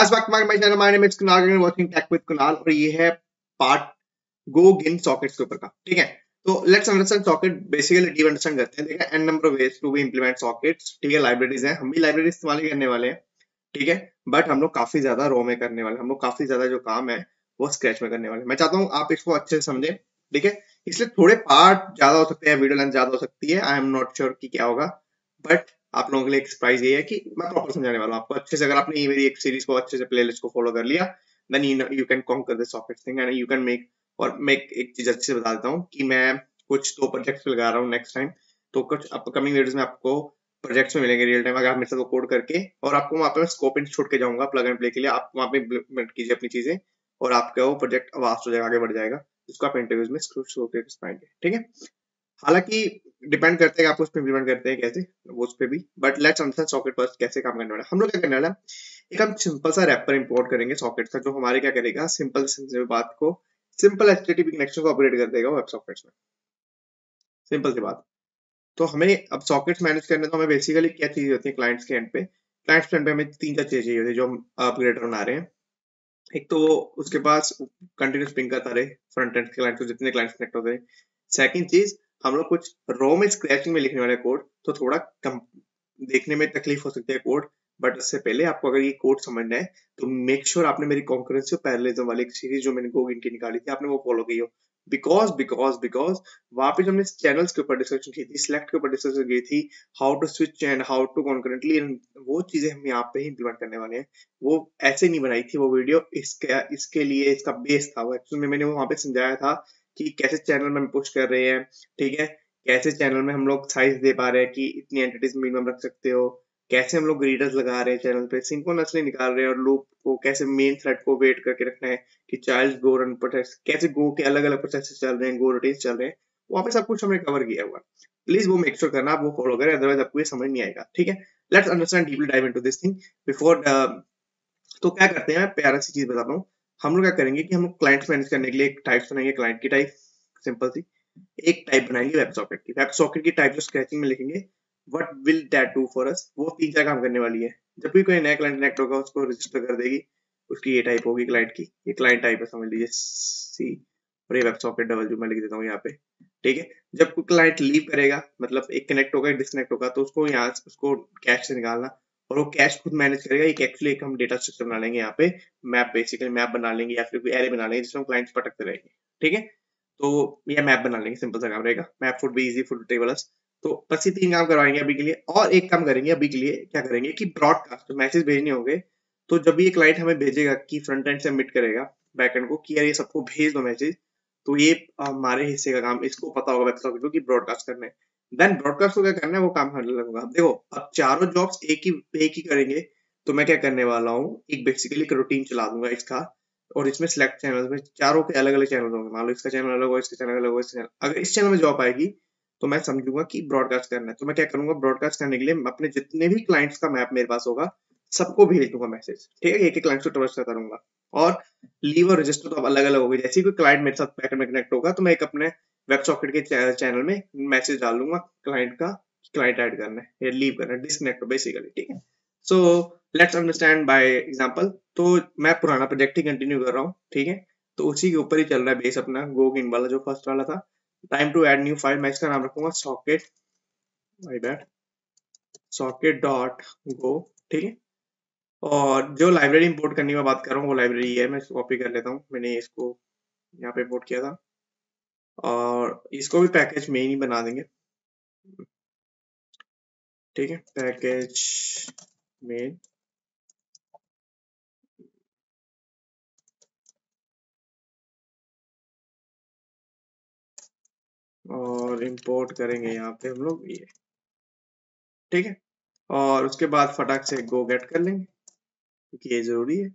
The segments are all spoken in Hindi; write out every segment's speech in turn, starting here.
Welcome my channel. My name is Kunal and watching Tech with Kunal और ये है पार्ट गो गिन सॉकेट्स के ऊपर का, ठीक है। तो let's understand socket. Basically deep understand करते हैं। देखिए an number of ways to implement sockets, ठीक है। लाइब्रेरीज हैं, हम भी लाइब्रेरी इस्तेमाल ही करने वाले हैं, ठीक है। बट हम लोग काफी ज्यादा रो में करने वाले हैं, हम लोग काफी ज्यादा जो काम है वो स्क्रैच में करने वाले हैं। मैं चाहता हूँ आप इसको अच्छे से समझें, ठीक है। इसलिए थोड़े पार्ट ज्यादा हो सकते हैं, वीडियो लेंथ ज्यादा हो सकती है, आई एम नॉट श्योर कि क्या होगा, बट आप लोगों के लिए एक सरप्राइज ये है कि मैं प्रॉपर समझाने वाला हूँ आपको अच्छे से। अगर आपने ये मेरी एक सीरीज को अच्छे से प्लेलिस्ट को फॉलो कर लिया, then you can conquer the socket thing and you can make. और मैं एक चीज अच्छे से बता देता हूँ कि मैं कुछ 2 प्रोजेक्ट्स लगा रहा हूँ नेक्स्ट टाइम। तो कुछ अपकमिंग वीडियोस में आपको प्रोजेक्ट्स में मिलेंगे रियल टाइम, अगर आप मेरे साथ वो कोड करके, और आपको वहाँ पे स्कोप इन छोड़ के जाऊंगा प्लग एंड प्ले के लिए। आप वहाँ पे इम्प्लीमेंट कीजिए अपनी चीजें और आपका वो प्रोजेक्ट वास्ट हो जाएगा, आगे बढ़ जाएगा, जिसको आप इंटरव्यूज में शो के पाएंगे, ठीक है। हालांकि डिपेंड करते हैं आप उस पर इम्प्लीमेंट करते हैं कैसे, वो उस पर भी। But let's understand socket first कैसे काम करने वाला है। हम लोग क्या करने वाला है, एक हम सिंपल सा रैपर इंपोर्ट करेंगे सॉकेट का, जो हमारे क्या करेगा, सिंपल सिंपल बात को, सिंपल एचटीटीपी कनेक्शन को अपग्रेड कर देगा वेब सॉकेट्स में। सिंपल सी बात। तो हमें अब सॉकेट्स मैनेज करने, तो हमें बेसिकली क्या चीज होती है क्लाइंट्स के एंड पे। क्लाइंट्स के एंड पे हमें 3-4 चीजें चाहिए होती है जो हम अपग्रेडर बना रहे हैं। एक तो उसके पास कंटिन्यूस पिंग करता रहे फ्रंट एंड क्लाइंट को, जितने क्लाइंट्स कनेक्ट होते हैं। सेकंड चीज, हम लोग कुछ रो में स्क्रैचिंग में लिखने वाले कोड, तो थोड़ा कम देखने में तकलीफ हो सकती है कोड। बट उससे पहले आपको अगर ये कोड समझना है तो मेक श्योर आपने मेरी कॉन्करेंसी और पैरेललिज्म वाली एक सीरीज जो मैंने गो इनकी निकाली थी, आपने वो फॉलो की हो। बिकॉज वहां पे जो हमने चैनल्स के ऊपर डिस्कशन की थी, सिलेक्ट के ऊपर डिस्कशन की थी, how to switch and how to concurrently, वो चीजें हम यहाँ पे ही इंप्लीमेंट करने वाले हैं। वो ऐसे नहीं बनाई थी वो वीडियो, इसके लिए इसका बेस था वो। एक्चुअली में मैंने वहां पे समझाया था कि कैसे चैनल में पुश कर रहे हैं, ठीक है। कैसे चैनल में हम लोग साइज दे पा रहे हैं कि इतनी एंटिटीज मिनिमम रख सकते हो, कैसे हम लोग ग्रीडर्स लगा रहे हैं चैनल पे, सिंक्रोनसली निकाल रहे हैं, और लूप को कैसे मेन थ्रेड को वेट करके रखना है कि चाइल्ड गो रन प्रोसेस, कैसे गो के अलग अलग प्रोसेस चल रहे हैं, गो रूटीन चल रहे हैं। वहां पे सब कुछ हमने कवर किया हुआ। प्लीज वो मेक श्योर करना आप वो फॉलो करें, अदरवाइज आपको ये समझ नहीं आएगा, ठीक है। Let's understand deeply dive into this thing before. तो क्या करते हैं, मैं प्यारा सी चीज बताता हूँ। हम लोग क्या करेंगे कि हम लोग क्लाइंट्स मैनेज करने के लिए एक टाइप्स बनाएंगे, क्लाइंट की टाइप सिंपल सी। एक टाइप बनाएंगे वेब सॉकेट की। वेब सॉकेट की टाइप जो स्क्रैचिंग में लिखेंगे, what will that do for us, वो 3-4 काम करने वाली है। जब भी कोई नया क्लाइंट कनेक्ट होगा उसको रजिस्टर कर देगी, उसकी ये टाइप होगी क्लाइंट की, ये क्लाइंट टाइप है समझ लीजिए सी, और ये वेब सॉकेट डबल मैं लिख देता हूँ यहाँ पे, ठीक है। जब कोई क्लाइंट लीव करेगा, मतलब एक कनेक्ट होगा एक डिस्कनेक्ट होगा, तो उसको यहाँ उसको कैश से निकालना, और वो कैश खुद मैनेज करेगा। एक एक्चुअली एक हम डेटा स्ट्रक्चर बना लेंगे यहाँ पे, मैप, बेसिकली मैप बना लेंगे या फिर कोई एरे बना लेंगे जिसमें क्लाइंट्स भटकते रहेंगे, ठीक है। तो ये मैप बना लेंगे, सिंपल सा काम रहेगा। Map would be easy for tables. तो बस ये 3 काम करवाएंगे अभी के लिए। और एक काम करेंगे अभी के लिए, क्या करेंगे कि ब्रॉडकास्ट, तो मैसेज भेजने होंगे। तो जब भी ये क्लाइंट हमें भेजेगा कि फ्रंट एंड से सबमिट करेगा बैक एंड को कि यार ये सबको भेज दो मैसेज, तो ये हमारे हिस्से का काम, इसको पता होगा वेबसाइट को कि ब्रॉडकास्ट करना है। देन ब्रॉडकास्ट को क्या करना है, वो काम करने लगूंगा। अब देखो, अब चारों जॉब्स एक ही करेंगे। तो मैं क्या करने वाला हूँ, एक बेसिकली एक रूटीन चला दूंगा इसका, और इसमें सिलेक्ट चैनल में चारों के अलग अलग चैनल होंगे। मान लो इसका चैनल अलग हो, इसका चैनल अलग हो, इसका चैनल, अगर इस चैनल में जॉब आएगी तो मैं समझूंगा कि ब्रॉडकास्ट करना है। तो मैं क्या करूंगा, ब्रॉडकास्ट करने के लिए अपने जितने भी क्लाइंट्स का मैप मेरे पास होगा सबको भेज दूंगा मैसेज, ठीक है। एक एक क्लाइंट को ट्रस्ट करता रहूंगा। और लीव और रजिस्टर तो अब अलग अलग होगी। जैसे ही कोई क्लाइंट मेरे साथ बैकएंड में कनेक्ट होगा तो मैं एक अपने वेब सॉकेट के चैनल में मैसेज डाल दूंगा क्लाइंट का, क्लाइंट ऐड करना है या लीव करना है, डिस्कनेक्ट बेसिकली, ठीक है। So let's understand by example. तो मैं पुराना प्रोजेक्ट ही कंटिन्यू कर रहा हूँ, ठीक है। तो उसी के ऊपर ही चल रहा है बेस अपना गोगिन वाला जो फर्स्ट वाला था। Time to add new file, मैं इसका नाम रखूंगा socket, my bad, socket dot go, ठीक है। और जो लाइब्रेरी इंपोर्ट करने की मैं बात कर रहा हूँ वो लाइब्रेरी है, मैं इसको कॉपी कर लेता हूँ। मैंने इसको यहाँ पे इंपोर्ट किया था, और इसको भी पैकेज में ही बना देंगे, ठीक है। पैकेज में, और इंपोर्ट करेंगे यहाँ पे हम लोग ये, ठीक है। और उसके बाद फटाक से गो गेट कर लेंगे क्योंकि ये जरूरी है।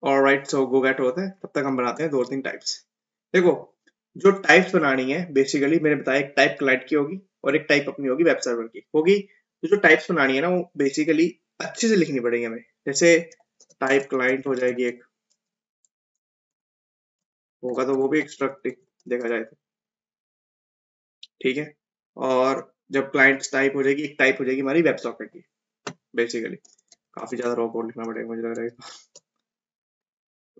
ऑलराइट, सो गो गेट होता है, तब तक हम बनाते हैं 2-3 टाइप्स। देखो, जो टाइप्स बनानी है बेसिकली मैंने बताया, एक टाइप क्लाइंट की होगी और एक टाइप अपनी होगी वेब सर्वर की होगी। तो जो टाइप्स बनानी है ना वो बेसिकली अच्छे से लिखनी पड़ेगी हमें। जैसे टाइप क्लाइंट हो जाएगी एक, होगा तो वो भी एक्सट्रैक्ट देखा जाए तो, ठीक है। और जब क्लाइंट टाइप हो जाएगी, एक टाइप हो जाएगी हमारी वेब सॉकेट की। बेसिकली काफी ज्यादा रॉ कोड लिखना पड़ेगा मुझे लग रहा है।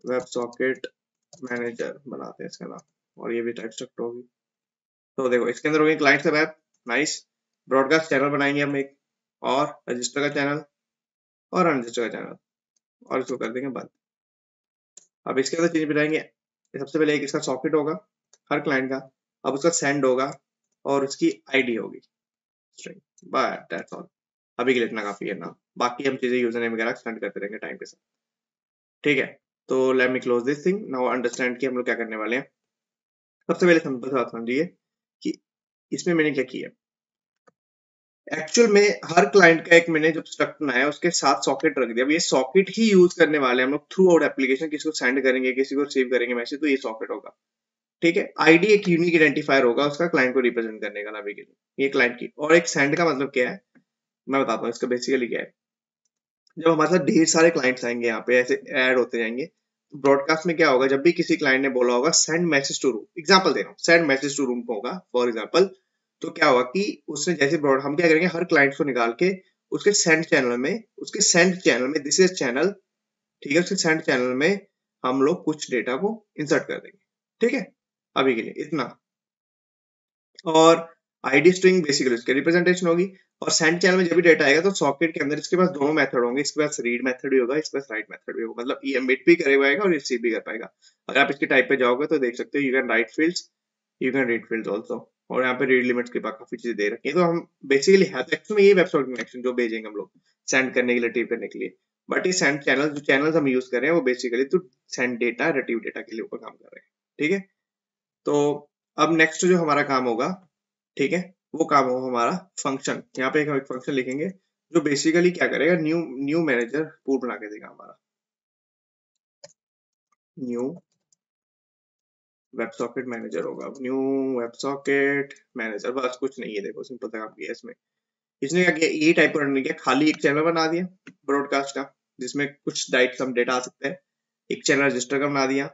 वेब सॉकेट मैनेजर बनाते हैं इसका नाम, और ये भी टाइप होगी। तो देखो इसके अंदर होगी क्लाइंट सब ऐप, नाइस। ब्रॉडकास्ट चैनल बनाएंगे हम एक, और रजिस्टर का चैनल, और अनरजिस्टर का चैनल, और इसको कर देंगे बंद। अब इसके अंदर चीज बनाएंगे, सबसे पहले एक इसका सॉकेट होगा हर क्लाइंट का, अब उसका सेंड होगा और उसकी आईडी होगी स्ट्रिंग, बट दैट्स ऑल। अभी के लिए इतना काफी है ना, बाकी हम चीजें यूजर नेम वगैरह सेंड करते रहेंगे टाइम के साथ। ठीक है, तो let me close this thing now, understand कि हम लोग क्या करने वाले हैं। सबसे पहले सिंपल सा बात समझिए कि इसमें मैंने क्या किया। एक्चुअल में हर क्लाइंट का एक मैंने जब स्ट्रक्चर बनाया उसके साथ सॉकेट रख दिया। अब ये सॉकेट ही यूज करने वाले हैं हम लोग थ्रू आउट एप्लीकेशन, किसी को सेंड करेंगे, किसी को रिसीव करेंगे मैसेज, तो ये सॉकेट होगा। ठीक है, आईडी एक यूनिक आइडेंटिफायर होगा उसका क्लाइंट को रिप्रेजेंट करने का नेविगेशन, ये क्लाइंट की। और एक सेंड का मतलब क्या है मैं बताता हूँ, इसका बेसिकली क्या है। जब हमारे साथ ढेर सारे क्लाइंट्स आएंगे यहाँ पे ऐसे ऐड होते जाएंगे, ब्रॉडकास्ट में क्या होगा, जब भी किसी क्लाइंट ने बोला होगा send message to room, example दे रहा हूँ, सेंड मैसेज टू रूम होगा फॉर एग्जांपल, तो क्या होगा कि उसने जैसे ब्रॉड हम क्या करेंगे, हर क्लाइंट को निकाल के उसके सेंड चैनल में, दिस इज चैनल, ठीक है, उसके सेंड चैनल में हम लोग कुछ डेटा को इंसर्ट कर देंगे। ठीक है, अभी के लिए इतना। और आईडी स्ट्रिंग बेसिकली उसकी रिप्रेजेंटेशन होगी। और सेंड चैनल में जब भी डेटा आएगा तो सॉकेट के अंदर इसके पास दोनों मेथड होंगे, इसके पास रीड मेथड भी होगा, इसके पास राइट मेथड भी होगा, मतलब ये एमिट भी कर पाएगा और रिसीव भी कर पाएगा। अगर आप इसकी टाइप पे जाओगे तो देख सकते हो, you can write fields, you can read fields also, और यहाँ पे रीड लिमिट्स के बाद काफी चीजें दे रखी है। तो हम बेसिकली है तो एक्चुअली ये वेबसाइट कनेक्शन जो भेजेंगे हम लोग सेंड करने के लिए, रिट्रीव करने के लिए, बट ये सेंड चैनल जो चैनल हम यूज कर रहे हैं वो बेसिकली तो सेंड डेटा, रिट्रीव डेटा के लिए ऊपर काम कर रहे हैं। ठीक है, तो अब नेक्स्ट जो हमारा काम होगा, ठीक है, वो काम होगा हमारा फंक्शन। यहाँ पे एक फंक्शन लिखेंगे जो बेसिकली क्या करेगा, न्यू न्यू मैनेजर पूल बना के देगा हमारा, न्यू वेब सॉकेट मैनेजर होगा, न्यू वेब सॉकेट मैनेजर, बस कुछ नहीं है, देखो सिंपल सा काम किया इसमें। इसने क्या किया, ये टाइप करने किया, खाली एक चैनल बना दिया ब्रॉडकास्ट का जिसमें कुछ डाइट सम डेटा आ सकता है, एक चैनल रजिस्टर का बना दिया,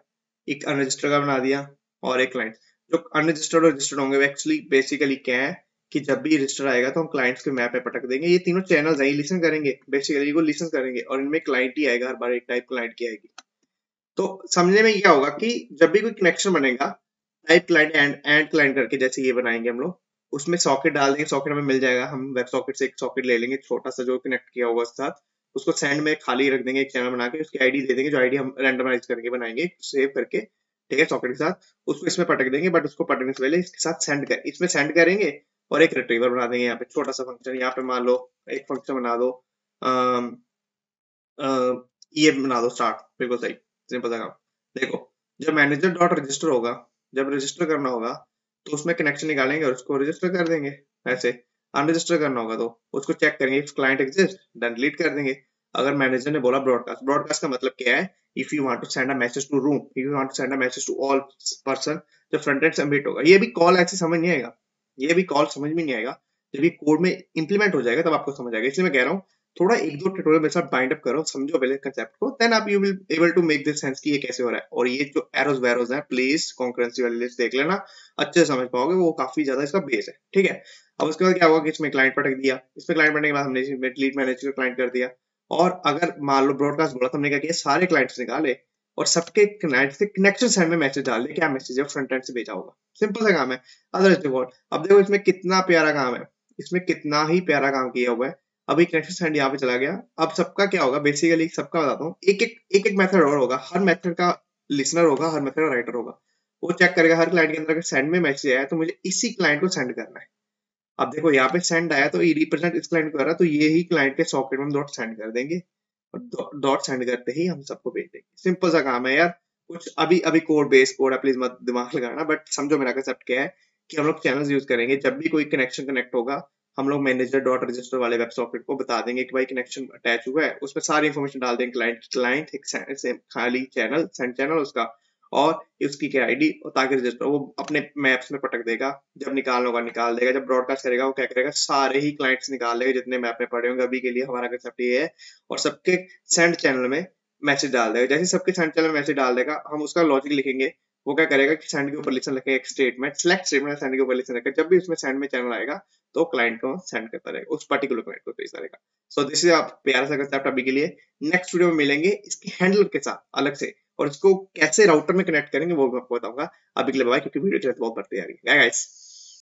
एक अनरजिस्टर का बना दिया, और एक क्लाइंट। जो अनरजिस्टर्ड और रजिस्टर्ड होंगे वो एक्चुअली बेसिकली क्या है कि जब भी रजिस्टर आएगा तो हम क्लाइंट्स के मैप पे पटक देंगे, ये तीनों चैनल्स हैं, लिसन करेंगे, बेसिकली वो लिसन करेंगे, और इनमें क्लाइंट ही आएगा हर बार, एक टाइप क्लाइंट की आएगी। तो समझने में क्या होगा कि जब भी कोई कनेक्शन बनेगा, टाइप क्लाइंट एंड क्लाइंट करके जैसे ये बनाएंगे हम लोग, उसमें सॉकेट डाल देंगे, सॉकेट हमें मिल जाएगा, हम वेब सॉकेट से एक सॉकेट ले लेंगे छोटा सा जो कनेक्ट किया होगा उसके साथ, उसको सेंड में खाली रख देंगे, एक चैनल बना के उसकी आईडी दे देंगे, जो आईडी हम रैंडमाइज करके बनाएंगे सेव करके, ठीक है, सॉकेट के साथ उसको इसमें पटक देंगे, बट उसको पटकने से पहले इसके साथ इसमें सेंड करेंगे, और एक रिट्रीवर बना देंगे यहाँ पे छोटा सा फंक्शन। यहाँ पे मान लो एक फंक्शन बना दो, ये बना दो स्टार्ट, बिल्कुल सही, सिंपल सा काम। देखो जब मैनेजर डॉट रजिस्टर होगा, जब रजिस्टर करना होगा तो उसमें कनेक्शन निकालेंगे और उसको रजिस्टर कर देंगे। ऐसे अनरजिस्टर करना होगा तो उसको चेक करेंगे, if client exist then delete कर देंगे। अगर मैनेजर ने बोला ब्रॉडकास्ट, ब्रॉडकास्ट का मतलब क्या है, if you want to send a message to room, if you want to send a message to all person, जब फ्रंट एंड सबमिट होगा, ये भी कॉल ऐसे समझ नहीं आएगा, ये भी कॉल समझ में नहीं आएगा, जब ये कोड में इंप्लीमेंट हो जाएगा तब आपको समझ आएगा। इसलिए मैं कह रहा हूँ थोड़ा एक दो ट्यूटोरियल मेरे साथ बाइंड अप करो, समझो पहले कंसेप्ट को, देन आप you will able to make this sense कि ये कैसे हो रहा है। और ये जो एरोस वैरोस है प्लीज कॉन्करेंसी वाली लिस्ट देख लेना, अच्छे से समझ पाओगे, वो काफी ज्यादा इसका बेस है। ठीक है, अब उसके बाद क्या होगा कि इसमें क्लाइंट पटक दिया, इसमें क्लाइंट पटकने के बाद हमने इसमें डिलीट मैनेजर क्लाइंट कर दिया, और अगर मान लो ब्रॉडकास्ट बोला तो हमने क्या किया, सारे क्लाइंट्स निकाले और सबके क्लाइंट से कनेक्शन सेंड में मैसेज डाल दे, क्या मैसेज है फ्रंट एंड से भेजा होगा, सिंपल सा काम है। अदरवाइज अब देखो इसमें कितना प्यारा काम है, इसमें कितना ही प्यारा काम किया हुआ है। अभी कनेक्शन सेंड यहाँ पे चला गया, अब सबका क्या होगा, बेसिकली सबका बताता हूँ, एक मेथड और होगा, हर मेथड का लिसनर होगा, हर मेथड का राइटर होगा, वो चेक करेगा हर क्लाइंट के अंदर अगर सेंड में मैसेज आया तो मुझे इसी क्लाइंट को सेंड करना है। अब देखो यहाँ पे सेंड आया तो ये रिप्रेजेंट इस क्लाइंट को कर रहा है, तो ये ही क्लाइंट के सॉकेट में हम डॉट सेंड कर देंगे, और डॉट सेंड करते ही हम सबको भेज देंगे। सिंपल सा काम है यार, कुछ अभी अभी कोड बेस कोड है, प्लीज मत दिमाग लगाना, बट समझो मेरा कंसेप्ट क्या है कि हम लोग चैनल्स यूज करेंगे, जब भी कोई कनेक्शन कनेक्ट होगा हम लोग मैनेजर डॉट रजिस्टर वाले वेब सॉकेट को बता देंगे कि भाई कनेक्शन अटैच हुआ है, उसमें सारी इंफॉर्मेशन डाल देंगे, क्लाइंट एक खाली चैनल सेंड चैनल उसका, और उसकी क्या आईडी, और ताकि रजिस्टर वो अपने मैप्स में पटक देगा, जब निकालना होगा निकाल देगा, जब ब्रॉडकास्ट करेगा वो क्या करेगा, सारे ही क्लाइंट्स निकाल देगा जितने मैप में पड़े होंगे। अभी के लिए हमारा कंसेप्ट ये है, और सबके सेंड चैनल में मैसेज डाल देगा, जैसे सबके सेंड चैनल में मैसेज डाल देगा हम उसका लॉजिक लिखेंगे, वो क्या करेगा कि सेंड के ऊपर लिसन लिखेगा एक स्टेटमेंट, सिलेक्ट स्टेटमेंट सेंड के ऊपर लिसन रखेगा, जब भी उसमें सेंड में चैनल आएगा तो क्लाइंट को सेंड करता रहेगा, उस पर्टिकुलर क्लाइंट को भेजता रहेगा। सो दिस इज आप प्यारा सा कंसेप्ट अभी के लिए। नेक्स्ट वीडियो में मिलेंगे इसके हैंडलर के साथ अलग से, और इसको कैसे राउटर में कनेक्ट करेंगे वो मैं आपको बताऊंगा। अभी के लिए बाय, क्योंकि वीडियो बहुत बढ़ती जा रही है गाइस।